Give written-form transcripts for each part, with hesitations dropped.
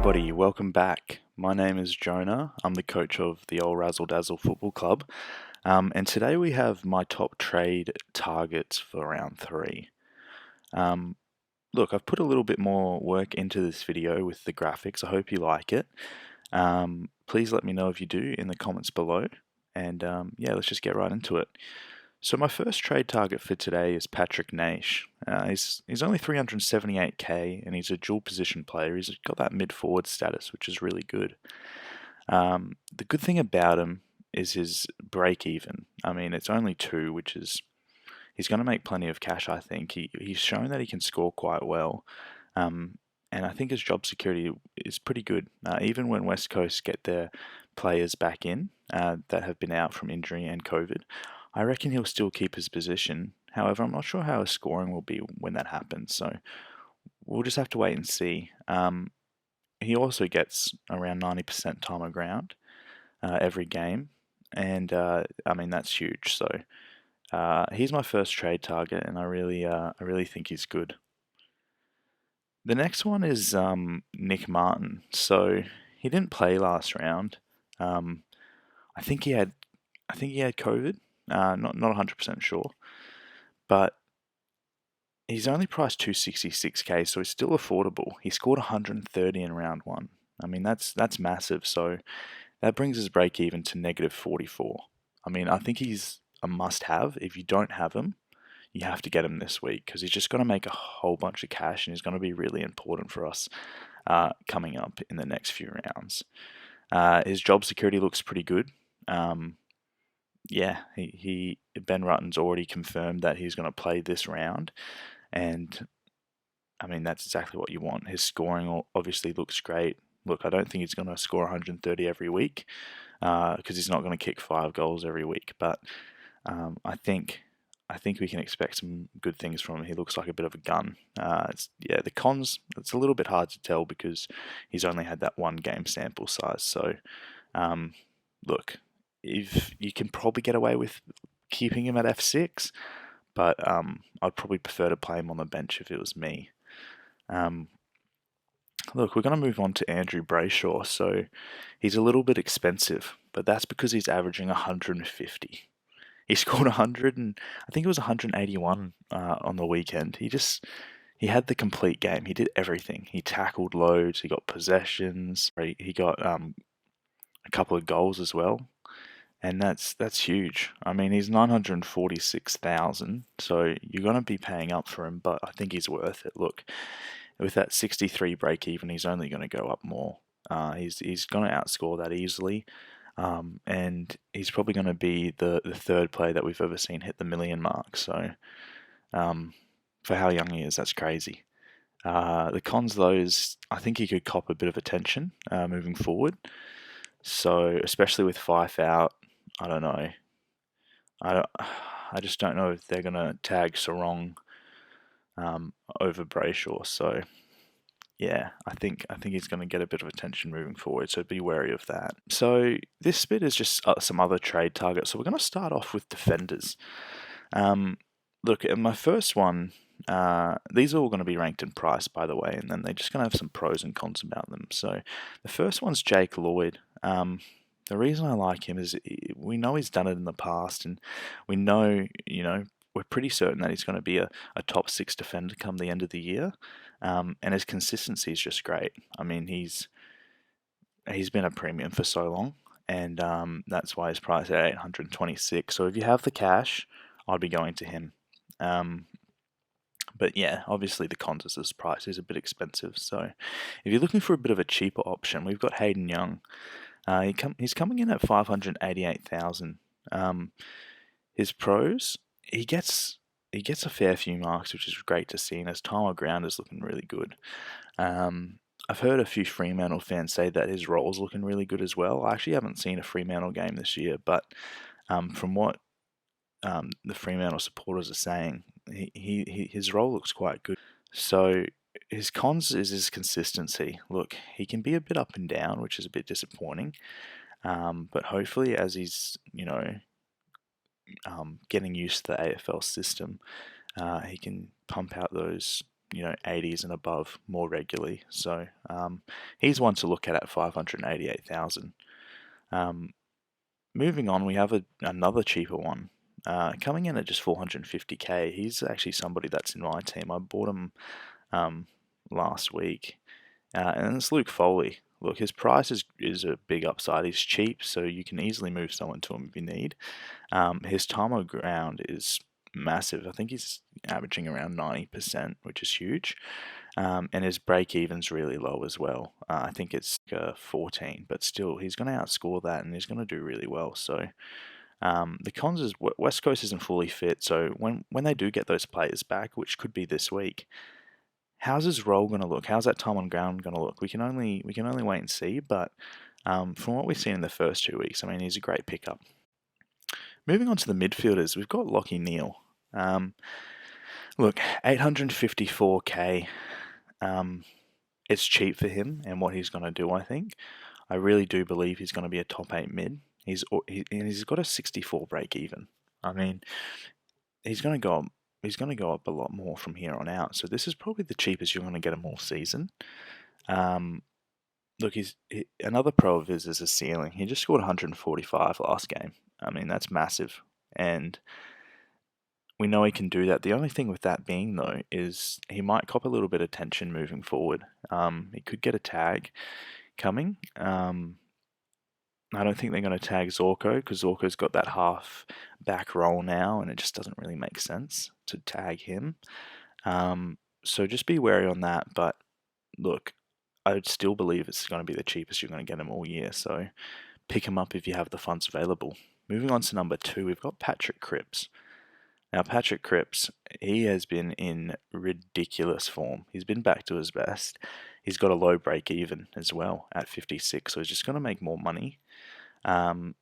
everybody, welcome back. My name is Jonah. I'm the coach of the old Razzle Dazzle Football Club, and today we have my top trade targets for round 3. Look, I've put a little bit more work into this video with the graphics. I hope you like it. Please let me know if you do in the comments below, and yeah, let's just get right into it. So my first trade target for today is Patrick Naish. He's only 378k and he's a dual position player. He's got that mid forward status, which is really good. The good thing about him is his break even. I mean, it's only 2, which is he's going to make plenty of cash. I think he's shown that he can score quite well, and I think his job security is pretty good. Even when West Coast get their players back in that have been out from injury and COVID, I reckon he'll still keep his position. However, I'm not sure how his scoring will be when that happens, so we'll just have to wait and see. He also gets around 90% time of ground every game, and I mean that's huge. So he's my first trade target, and I really think he's good. The next one is Nick Martin. So he didn't play last round. I think he had COVID. Not 100% sure, but he's only priced 266k, so he's still affordable. He scored 130 in round 1. I mean that's massive. So that brings his break even to -44. I mean I think he's a must-have. If you don't have him, you have to get him this week because he's just going to make a whole bunch of cash and he's going to be really important for us coming up in the next few rounds. His job security looks pretty good. Yeah, Ben Rutten's already confirmed that he's going to play this round, and I mean that's exactly what you want. His scoring obviously looks great. Look, I don't think he's going to score 130 every week because he's not going to kick 5 goals every week, but I think we can expect some good things from him. He looks like a bit of a gun. The cons, it's a little bit hard to tell because he's only had that 1 game sample size. So, look, if you can probably get away with keeping him at F6, but I'd probably prefer to play him on the bench if it was me. Look, we're going to move on to Andrew Brayshaw. So he's a little bit expensive, but that's because he's averaging 150. He scored 100 and I think it was 181 on the weekend. He had the complete game. He did everything. He tackled loads. He got possessions. He got a couple of goals as well, and that's huge. I mean, he's 946,000, so you're gonna be paying up for him, but I think he's worth it. Look, with that 63 break even, he's only going to go up more. He's going to outscore that easily. And he's probably going to be the third player that we've ever seen hit the million mark. So, for how young he is, that's crazy. The cons, though, is I think he could cop a bit of attention moving forward. So, especially with Fife out, I don't know. I just don't know if they're going to tag Sarong over Brayshaw. So, yeah, I think he's going to get a bit of attention moving forward, so be wary of that. So this bit is just some other trade targets. So we're going to start off with defenders. Look, in my first one, these are all going to be ranked in price, by the way, and then they're just going to have some pros and cons about them. So the first one's Jake Lloyd. The reason I like him is we know he's done it in the past, and we know, we're pretty certain that he's going to be a top 6 defender come the end of the year. And his consistency is just great. I mean, he's been a premium for so long, and that's why he's priced at 826. So if you have the cash, I'd be going to him. But yeah, obviously the cons is his price is a bit expensive. So if you're looking for a bit of a cheaper option, we've got Hayden Young. He's coming in at 588,000. His pros, he gets a fair few marks, which is great to see, and his time on ground is looking really good. I've heard a few Fremantle fans say that his role's looking really good as well. I actually haven't seen a Fremantle game this year, but from what the Fremantle supporters are saying, his role looks quite good. So his cons is his consistency. Look, he can be a bit up and down, which is a bit disappointing. But hopefully, as he's getting used to the AFL system, he can pump out those 80s and above more regularly. So he's one to look at 588,000. Moving on, we have another cheaper one coming in at just 450k. He's actually somebody that's in my team. I bought him last week, and it's Luke Foley. Look, his price is a big upside. He's cheap, so you can easily move someone to him if you need. His time on ground is massive. I think he's averaging around 90%, which is huge. And his break even's really low as well. I think it's 14, but still, he's going to outscore that, and he's going to do really well. So the cons is West Coast isn't fully fit. So when they do get those players back, which could be this week, how's his role going to look? How's that time on ground going to look? We can only wait and see. But from what we've seen in the first 2 weeks, I mean, he's a great pickup. Moving on to the midfielders, we've got Lachie Neale. Look, 854k. It's cheap for him and what he's going to do. I think I really do believe he's going to be a top 8 mid. He's got a 64 break even. I mean, he's going to go up. He's going to go up a lot more from here on out. So this is probably the cheapest you're going to get him all season. Look, another pro of his is a ceiling. He just scored 145 last game. I mean, that's massive, and we know he can do that. The only thing with that being, though, is he might cop a little bit of tension moving forward. He could get a tag coming. I don't think they're going to tag Zorko because Zorko's got that half back roll now, and it just doesn't really make sense to tag him. So just be wary on that. But look, I would still believe it's going to be the cheapest you're going to get him all year. So pick him up if you have the funds available. Moving on to number 2, we've got Patrick Cripps. Now, Patrick Cripps, he has been in ridiculous form. He's been back to his best. He's got a low break even as well at 56, so he's just going to make more money. And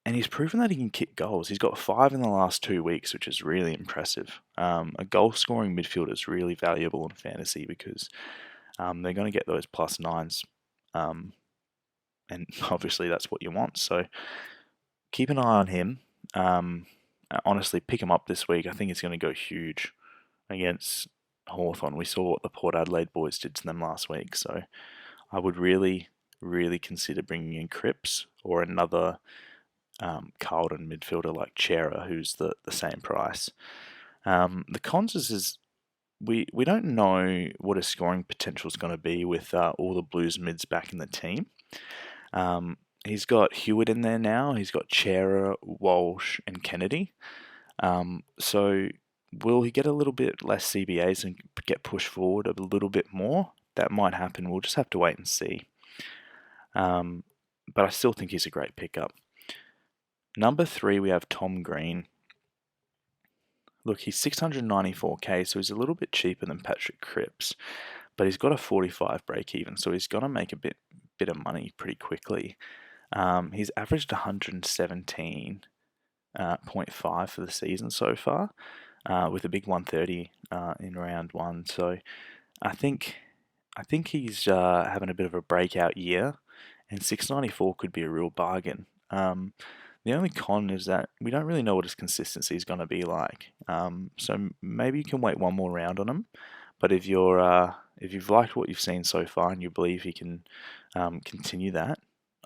he's proven that he can kick goals. He's got 5 in the last 2 weeks, which is really impressive. A goal-scoring midfielder is really valuable in fantasy because they're going to get those +9s, and obviously that's what you want. So keep an eye on him. Honestly, pick him up this week. I think it's going to go huge against Hawthorn. We saw what the Port Adelaide boys did to them last week, so I would really, really consider bringing in Cripps or another Carlton midfielder like Chera, who's the same price. The cons is we don't know what his scoring potential is going to be with all the Blues mids back in the team. He's got Hewitt in there now. He's got Chera, Walsh, and Kennedy. So will he get a little bit less CBAs and get pushed forward a little bit more? That might happen. We'll just have to wait and see. But I still think he's a great pickup. Number 3, we have Tom Green. Look, he's 694k, so he's a little bit cheaper than Patrick Cripps, but he's got a 45 break even, so he's going to make a bit of money pretty quickly. He's averaged 117.5 for the season so far, with a big 130 in round 1. So I think he's having a bit of a breakout year, and 694 could be a real bargain. The only con is that we don't really know what his consistency is going to be like. So maybe you can wait one more round on him. But if you've liked what you've seen so far and you believe he can continue that,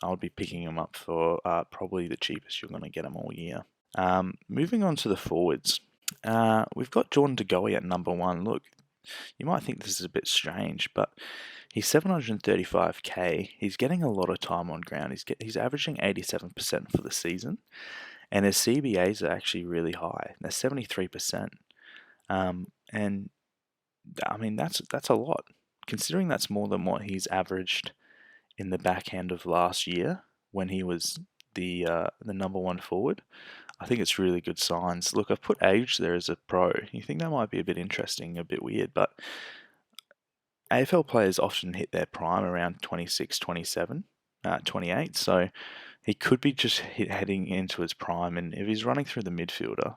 I would be picking him up for probably the cheapest you're going to get him all year. Moving on to the forwards, we've got Jordan De Goey at number 1. Look, you might think this is a bit strange, but he's 735k. He's getting a lot of time on ground. He's averaging 87% for the season, and his CBAs are actually really high. They're 73%, and I mean that's a lot, considering that's more than what he's averaged in the back end of last year when he was the number 1 forward. I think it's really good signs. Look, I've put age there as a pro. You think that might be a bit interesting, a bit weird, but AFL players often hit their prime around 26, 27, 28, so he could be just heading into his prime, and if he's running through the midfield,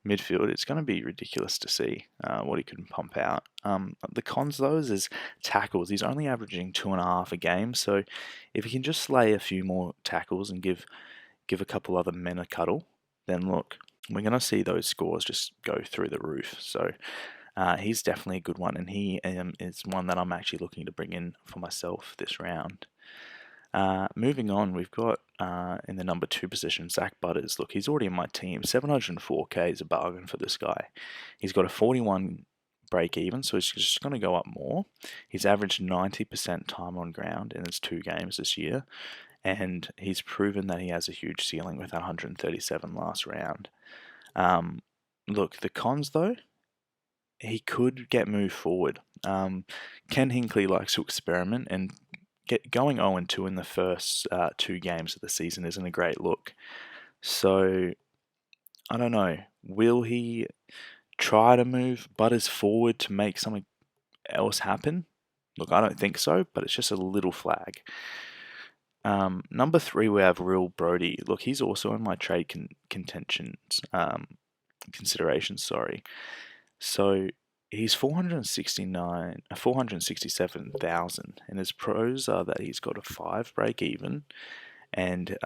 it's going to be ridiculous to see what he can pump out. The cons, though, is tackles. He's only averaging 2.5 a game, so if he can just lay a few more tackles and give a couple other men a cuddle, then look, we're going to see those scores just go through the roof. So He's definitely a good one, and he is one that I'm actually looking to bring in for myself this round. Moving on, we've got in the number 2 position, Zach Butters. Look, he's already in my team. 704k is a bargain for this guy. He's got a 41 break even, so he's just going to go up more. He's averaged 90% time on ground in his 2 games this year, and he's proven that he has a huge ceiling with 137 last round. Look, the cons though, he could get moved forward. Ken Hinkley likes to experiment, and going 0-2 in the first 2 games of the season isn't a great look. So I don't know. Will he try to move Butters forward to make something else happen? Look, I don't think so, but it's just a little flag. Number 3, we have Real Brody. Look, he's also in my trade considerations. Sorry. So he's 467,000, and his pros are that he's got a 5 break even, and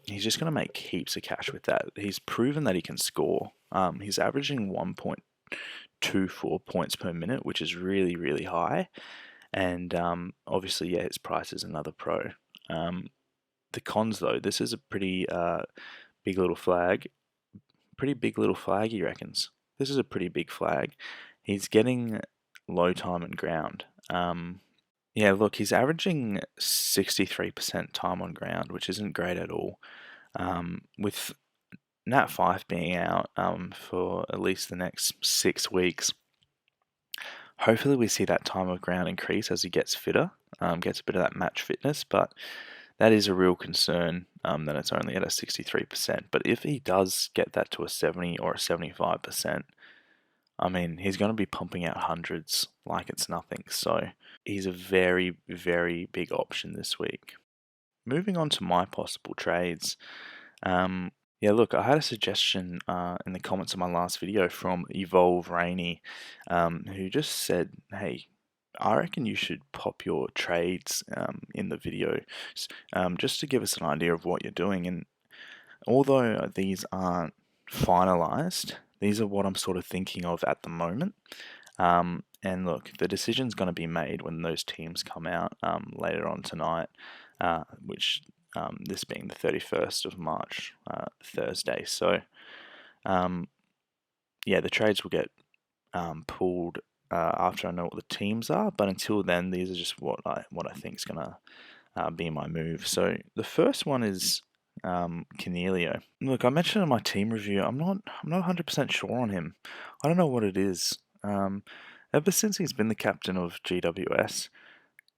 he's just going to make heaps of cash with that. He's proven that he can score. He's averaging 1.24 points per minute, which is really, really high. And obviously, yeah, his price is another pro. The cons, though, this is a pretty big little flag. Pretty big little flag, he reckons. This is a pretty big flag. He's getting low time and ground. Yeah, look, he's averaging 63% time on ground, which isn't great at all. With Nat 5 being out for at least the next 6 weeks, hopefully we see that time of ground increase as he gets fitter, gets a bit of that match fitness, but that is a real concern that it's only at a 63%. But if he does get that to a 70 or a 75%, I mean, he's going to be pumping out hundreds like it's nothing. So he's a very, very big option this week. Moving on to my possible trades. Yeah, look, I had a suggestion in the comments of my last video from Evolve Rainey, who just said, hey, I reckon you should pop your trades in the video just to give us an idea of what you're doing. And although these aren't finalized, these are what I'm sort of thinking of at the moment. And look, the decision's going to be made when those teams come out later on tonight, which this being the 31st of March, Thursday. So, yeah, the trades will get pulled after I know what the teams are. But until then, these are just what I think is going to be my move. So the first one is Cornelio. Look, I mentioned in my team review, I'm not 100% sure on him. I don't know what it is. Ever since he's been the captain of GWS,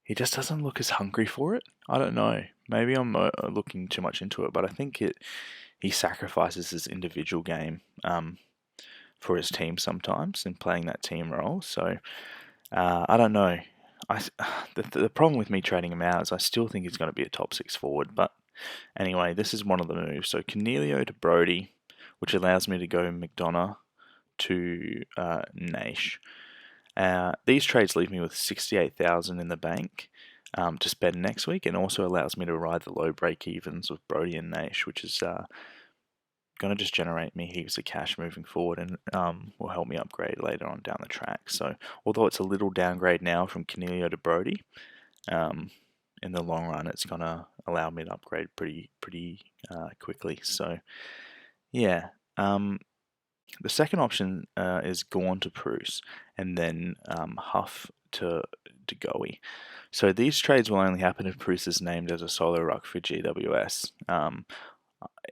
he just doesn't look as hungry for it. I don't know. Maybe I'm looking too much into it, but I think he sacrifices his individual game for his team sometimes in playing that team role. So I don't know. The problem with me trading him out is I still think he's going to be a top 6 forward. But anyway, this is one of the moves. So Cornelio to Brody, which allows me to go McDonough to Naish. These trades leave me with 68,000 in the bank to spend next week, and also allows me to ride the low break evens with Brody and Naish, which is going to just generate me heaps of cash moving forward, and will help me upgrade later on down the track. So although it's a little downgrade now from Cornelio to Brody, in the long run it's going to allow me to upgrade pretty quickly. So yeah. The second option is Gorn to Bruce, and then Huff to Goey. So these trades will only happen if Bruce is named as a solo ruck for GWS.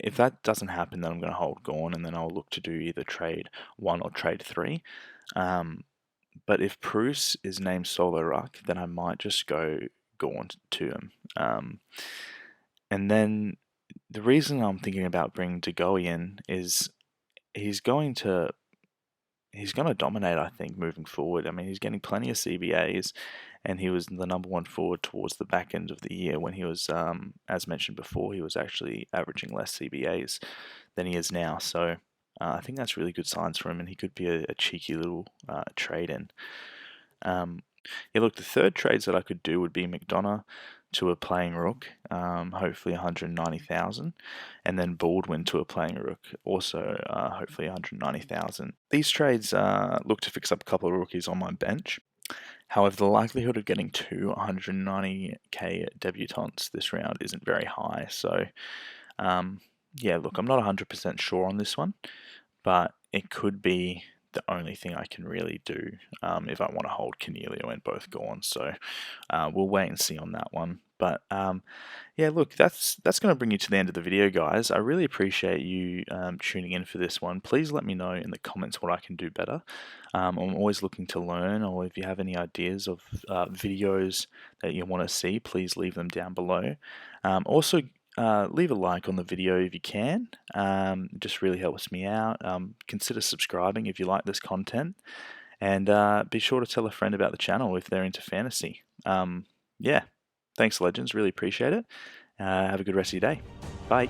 If that doesn't happen, then I'm going to hold Gorn, and then I'll look to do either trade 1 or trade 3. But if Bruce is named solo ruck, then I might just go Gorn to him. And then the reason I'm thinking about bringing De Goey in is he's going to dominate, I think, moving forward. I mean, he's getting plenty of CBAs, and he was the number 1 forward towards the back end of the year when he was, as mentioned before, he was actually averaging less CBAs than he is now. So I think that's really good signs for him, and he could be a cheeky little trade in. Yeah, look, the third trades that I could do would be McDonough to a playing rook, hopefully 190,000, and then Baldwin to a playing rook, also hopefully 190,000. These trades look to fix up a couple of rookies on my bench. However, the likelihood of getting two 190k debutantes this round isn't very high. So, yeah, look, I'm not 100% sure on this one, but it could be the only thing I can really do if I want to hold Cornelio and both Gorn. So we'll wait and see on that one. But yeah, look, that's going to bring you to the end of the video, guys. I really appreciate you tuning in for this one. Please let me know in the comments what I can do better. I'm always looking to learn, or if you have any ideas of videos that you want to see, please leave them down below. Also, leave a like on the video if you can. It just really helps me out. Consider subscribing if you like this content, and be sure to tell a friend about the channel if they're into fantasy. Yeah, thanks, legends. Really appreciate it. Have a good rest of your day. Bye.